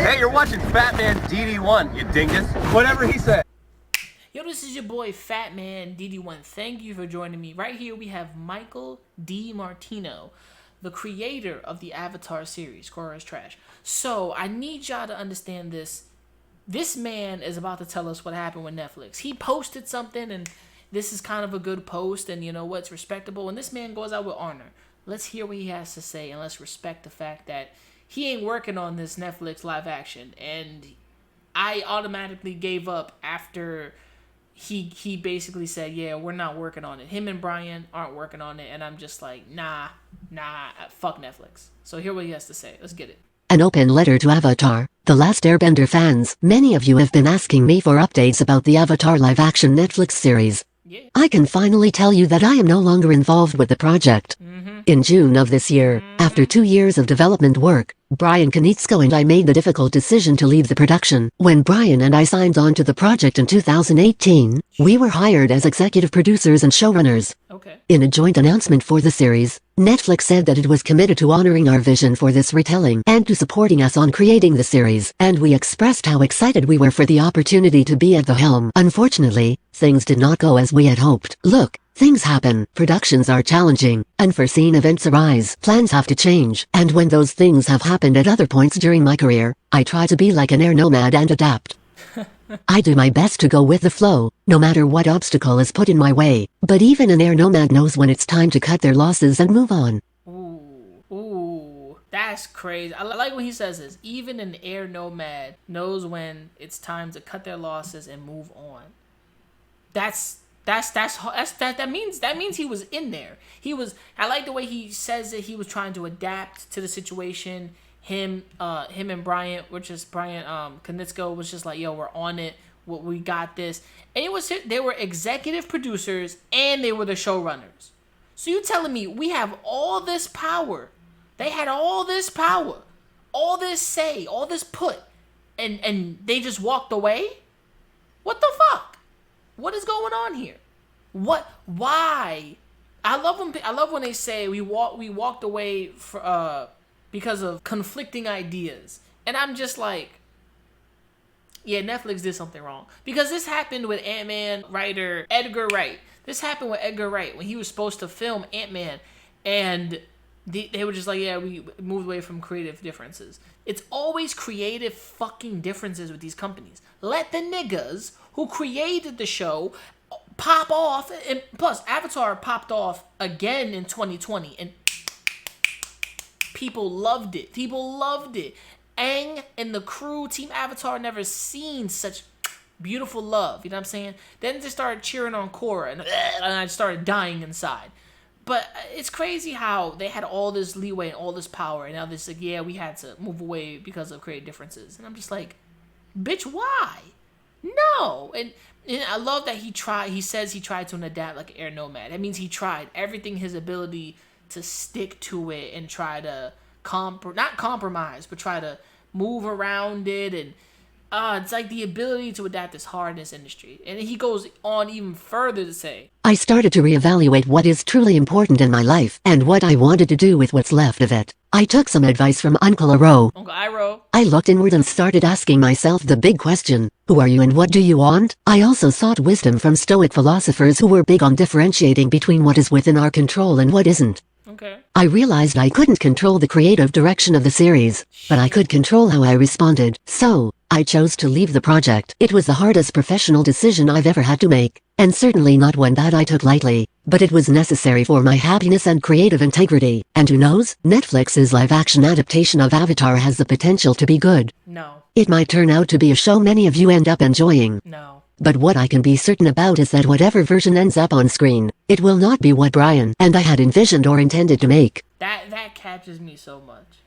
Hey, you're watching Fat Man DD1, you dingus. Whatever he said. Yo, this is your boy Fat Man DD1. Thank you for joining me. Right here we have Michael D. Martino, the creator of the Avatar series, Korra is Trash. So I need y'all to understand this. This man is about to tell us what happened with Netflix. He posted something, and this is kind of a good post, and you know what's respectable. And this man goes out with honor. Let's hear what he has to say, and let's respect the fact that he ain't working on this Netflix live action. And I automatically gave up after he basically said, yeah, we're not working on it. Him and Brian aren't working on it. And I'm just like, nah, fuck Netflix. So hear what he has to say. Let's get it. An open letter to Avatar, The Last Airbender fans. Many of you have been asking me for updates about the Avatar live-action Netflix series. Yeah. I can finally tell you that I am no longer involved with the project. In June of this year, after 2 years of development work, Brian Konietzko and I made the difficult decision to leave the production. When Brian and I signed on to the project in 2018, we were hired as executive producers and showrunners. Okay. In a joint announcement for the series, Netflix said that it was committed to honoring our vision for this retelling and to supporting us on creating the series, and we expressed how excited we were for the opportunity to be at the helm. Unfortunately, things did not go as we had hoped. Look, things happen, productions are challenging, unforeseen events arise, plans have to change, and when those things have happened at other points during my career, I try to be like an air nomad and adapt. I do my best to go with the flow, no matter what obstacle is put in my way, but even an air nomad knows when it's time to cut their losses and move on. Ooh, that's crazy. I like when he says this. Even an air nomad knows when it's time to cut their losses and move on. That means he was in there. I like the way he says that he was trying to adapt to the situation. Him and Brian, which is Brian Konietzko, was just like, yo, we're on it. We got this. And they were executive producers and they were the showrunners. So you telling me we have all this power? They had all this power, all this say, all this put, and they just walked away? What the fuck? What is going on here? What? Why? I love when they say we walked away because of conflicting ideas, and I'm just like, yeah, Netflix did something wrong, because this happened with Ant-Man writer Edgar Wright. This happened with Edgar Wright when he was supposed to film Ant-Man, and they were just like, yeah, we moved away from creative differences. It's always creative fucking differences with these companies. Let the niggas who created the show pop off, and plus Avatar popped off again in 2020, and people loved it. Aang and the crew, Team Avatar, never seen such beautiful love. You know what I'm saying? Then they started cheering on Korra, and I started dying inside. But it's crazy how they had all this leeway and all this power, and now they're like, yeah, we had to move away because of creative differences. And I'm just like, bitch, why? No. And I love that he says he tried to adapt like an air nomad. That means he tried everything his ability to stick to it and try to not compromise, but try to move around it. And it's like the ability to adapt is hard in this industry. And he goes on even further to say, I started to reevaluate what is truly important in my life and what I wanted to do with what's left of it. I took some advice from Uncle Iroh. I looked inward and started asking myself the big question, who are you and what do you want? I also sought wisdom from Stoic philosophers who were big on differentiating between what is within our control and what isn't. Okay. I realized I couldn't control the creative direction of the series, but I could control how I responded. So, I chose to leave the project. It was the hardest professional decision I've ever had to make, and certainly not one that I took lightly, but it was necessary for my happiness and creative integrity. And who knows, Netflix's live-action adaptation of Avatar has the potential to be good. No. It might turn out to be a show many of you end up enjoying. No. But what I can be certain about is that whatever version ends up on screen, it will not be what Brian and I had envisioned or intended to make. That captures me so much.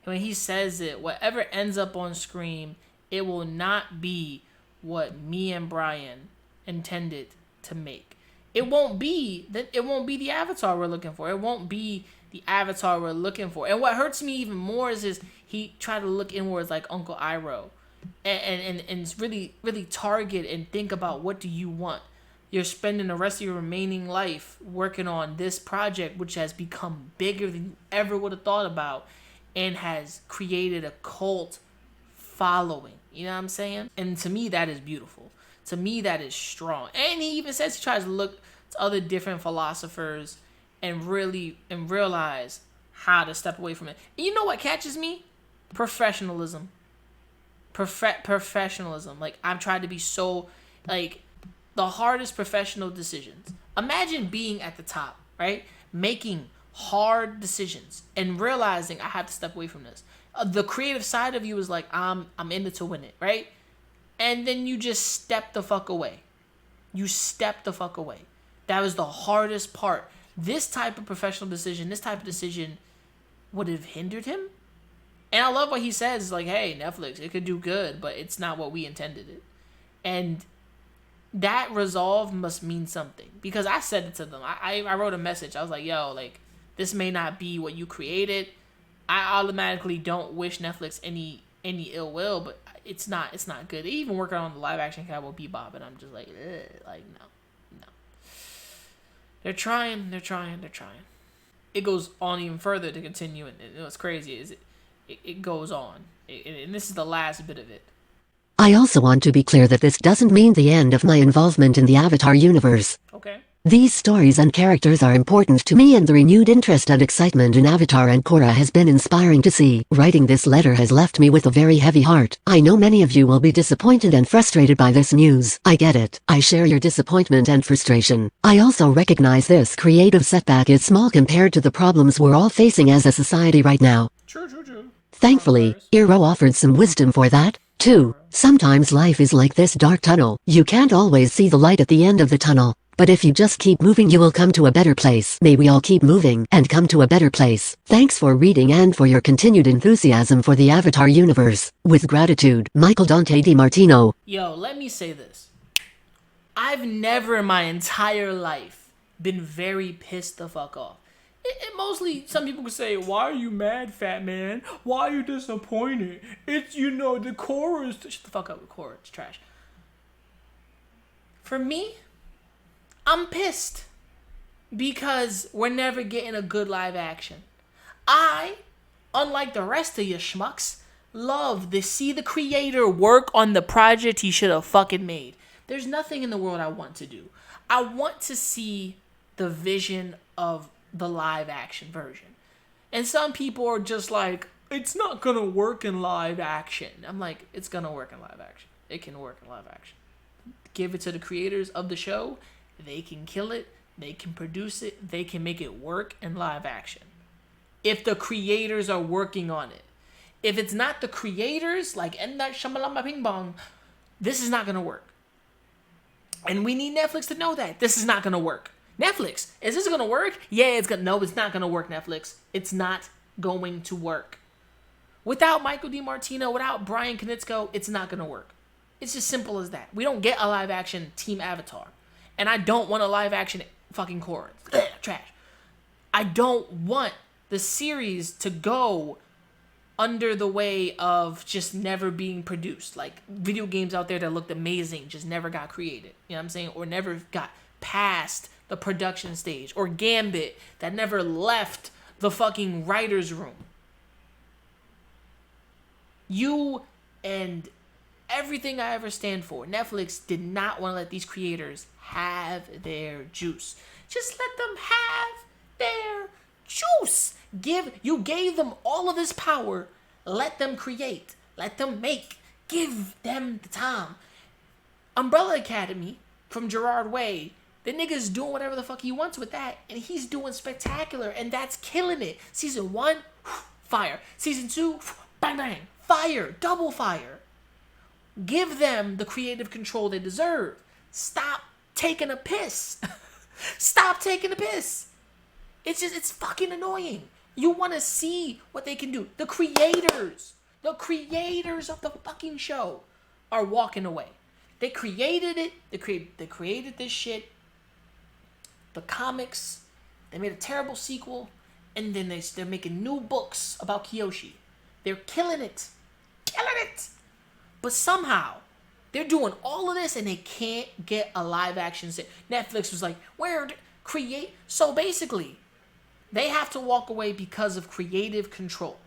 When he says it, whatever ends up on screen, it will not be what me and Brian intended to make. It won't be the Avatar we're looking for. It won't be the Avatar we're looking for. And what hurts me even more is he tried to look inwards like Uncle Iroh. And really target and think about, what do you want? You're spending the rest of your remaining life working on this project, which has become bigger than you ever would have thought about, and has created a cult following. You know what I'm saying? And to me, that is beautiful. To me, that is strong. And he even says he tries to look to other different philosophers and realize how to step away from it. And you know what catches me? Professionalism. Professionalism. Like, I've tried to be so, like, the hardest professional decisions. Imagine being at the top, right? Making hard decisions and realizing I have to step away from this. The creative side of you is like, I'm in it to win it, right? And then you just step the fuck away. You step the fuck away. That was the hardest part. This type of professional decision, this type of decision would have hindered him. And I love what he says, like, hey, Netflix, it could do good, but it's not what we intended it. And that resolve must mean something. Because I said it to them. I wrote a message. I was like, yo, like, this may not be what you created. I automatically don't wish Netflix any ill will, but it's not good. They even working on the live action Cowboy Bebop, and I'm just like, no. They're trying. It goes on even further to continue, and what's crazy is it goes on, and this is the last bit of it. I also want to be clear that this doesn't mean the end of my involvement in the Avatar universe. Okay. These stories and characters are important to me, and the renewed interest and excitement in Avatar and Korra has been inspiring to see. Writing this letter has left me with a very heavy heart. I know many of you will be disappointed and frustrated by this news. I get it. I share your disappointment and frustration. I also recognize this creative setback is small compared to the problems we're all facing as a society right now. True. Thankfully, Eero offered some wisdom for that, too. Sometimes life is like this dark tunnel. You can't always see the light at the end of the tunnel. But if you just keep moving, you will come to a better place. May we all keep moving and come to a better place. Thanks for reading and for your continued enthusiasm for the Avatar universe. With gratitude, Michael Dante DiMartino. Yo, let me say this. I've never in my entire life been very pissed the fuck off. It mostly, some people could say, why are you mad, fat man? Why are you disappointed? It's, the Korra is... Shut the fuck up with Korra. It's trash. For me... I'm pissed because we're never getting a good live action. I, unlike the rest of you schmucks, love to see the creator work on the project he should have fucking made. There's nothing in the world I want to do. I want to see the vision of the live action version. And some people are just like, it's not gonna work in live action. I'm like, it's gonna work in live action. It can work in live action. Give it to the creators of the show. They can kill it, they can produce it, they can make it work in live action. If the creators are working on it. If it's not the creators, like M. Night Shyamalan Ping Pong, this is not going to work. And we need Netflix to know that. This is not going to work. Netflix, is this going to work? Yeah, it's going to. No, it's not going to work, Netflix. It's not going to work. Without Michael DiMartino, without Brian Konietzko, it's not going to work. It's as simple as that. We don't get a live action Team Avatar. And I don't want a live action fucking Korra. Trash. I don't want the series to go under the way of just never being produced. Like video games out there that looked amazing just never got created. You know what I'm saying? Or never got past the production stage. Or Gambit that never left the fucking writer's room. You and everything I ever stand for, Netflix did not want to let these creators have their juice. Just let them have their juice. You gave them all of this power. Let them create. Let them make. Give them the time. Umbrella Academy from Gerard Way. The nigga's doing whatever the fuck he wants with that. And he's doing spectacular. And that's killing it. Season 1, fire. Season 2, bang bang. Fire. Double fire. Give them the creative control they deserve. Stop taking a piss. Stop taking a piss. It's fucking annoying. You want to see what they can do. The creators of the fucking show are walking away. They created it. They created this shit. The comics. They made a terrible sequel. And then they're making new books about Kyoshi. They're killing it. Killing it. But somehow, they're doing all of this and they can't get a live action set. Netflix was like, create? So basically, they have to walk away because of creative control.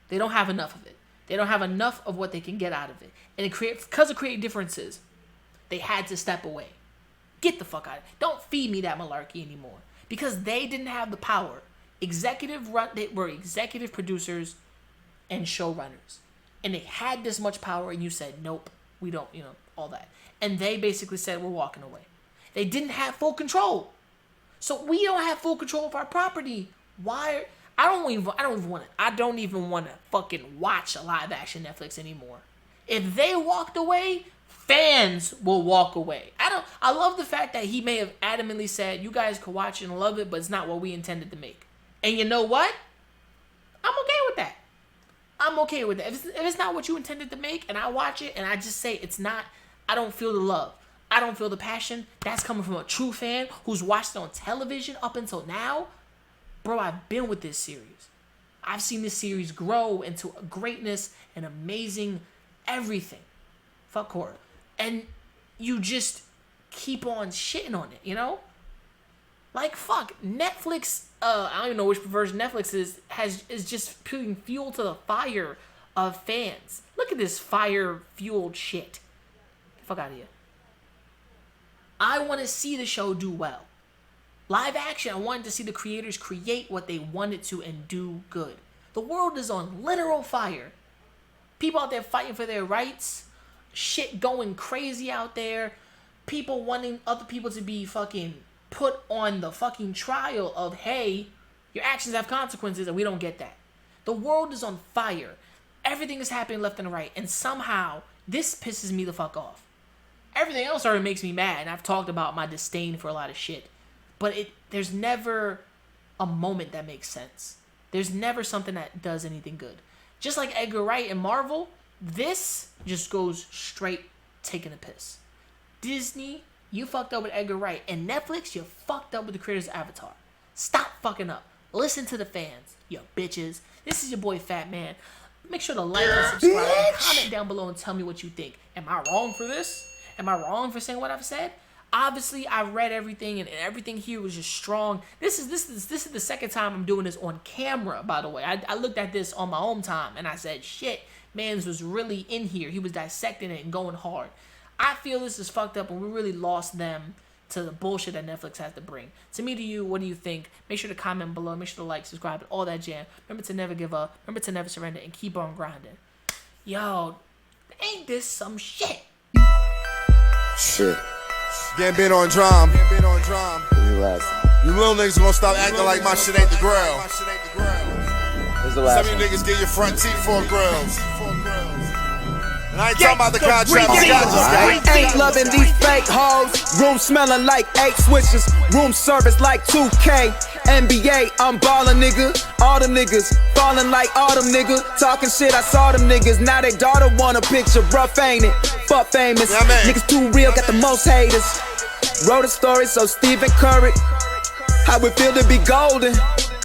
They don't have enough of it. They don't have enough of what they can get out of it. And because of creative differences, they had to step away. Get the fuck out of it. Don't feed me that malarkey anymore. Because they didn't have the power. They were executive producers and showrunners. And they had this much power, and you said, nope, we don't, all that. And they basically said, we're walking away. They didn't have full control. So we don't have full control of our property. Why? I don't even want to fucking watch a live action Netflix anymore. If they walked away, fans will walk away. I love the fact that he may have adamantly said, you guys could watch it and love it, but it's not what we intended to make. And you know what? I'm okay with that. I'm okay with that. If it's not what you intended to make, and I watch it, and I just say it's not, I don't feel the love. I don't feel the passion. That's coming from a true fan who's watched it on television up until now. Bro, I've been with this series. I've seen this series grow into greatness and amazing everything. Fuck Korra. And you just keep on shitting on it, Like, fuck. Netflix, I don't even know which version Netflix is just putting fuel to the fire of fans. Look at this fire-fueled shit. Get the fuck out of here. I want to see the show do well. Live action, I wanted to see the creators create what they wanted to and do good. The world is on literal fire. People out there fighting for their rights. Shit going crazy out there. People wanting other people to be fucking put on the fucking trial of, hey, your actions have consequences, and we don't get that. The world is on fire. Everything is happening left and right, and somehow this pisses me the fuck off. Everything else already makes me mad, and I've talked about my disdain for a lot of shit. But there's never a moment that makes sense. There's never something that does anything good. Just like Edgar Wright and Marvel, this just goes straight taking a piss. Disney, you fucked up with Edgar Wright. And Netflix, you fucked up with the creators of Avatar. Stop fucking up. Listen to the fans, you bitches. This is your boy Fat Man. Make sure to like and subscribe. And comment down below and tell me what you think. Am I wrong for this? Am I wrong for saying what I've said? Obviously, I read everything, and everything here was just strong. This is the second time I'm doing this on camera, by the way. I looked at this on my own time, and I said, shit, mans was really in here. He was dissecting it and going hard. I feel this is fucked up, and we really lost them to the bullshit that Netflix has to bring. To me, to you, what do you think? Make sure to comment below. Make sure to like, subscribe, and all that jam. Remember to never give up. Remember to never surrender, and keep on grinding. Yo, ain't this some shit? Shit. Getting on drum. You You little niggas gonna stop acting like my shit ain't the grill. Where's the last Some of you one? niggas get your front teeth for grills. And I ain't talking about the contract. I ain't loving these fake hoes. Room smelling like 8 switches. Room service like 2K. NBA, I'm ballin', nigga. All them niggas fallin' like autumn, nigga. Talking shit, I saw them niggas. Now they daughter want a picture. Rough, ain't it? Fuck famous. Yeah, man. Niggas too real, got the most haters. Wrote a story, so Stephen Curry. How it feel to be golden.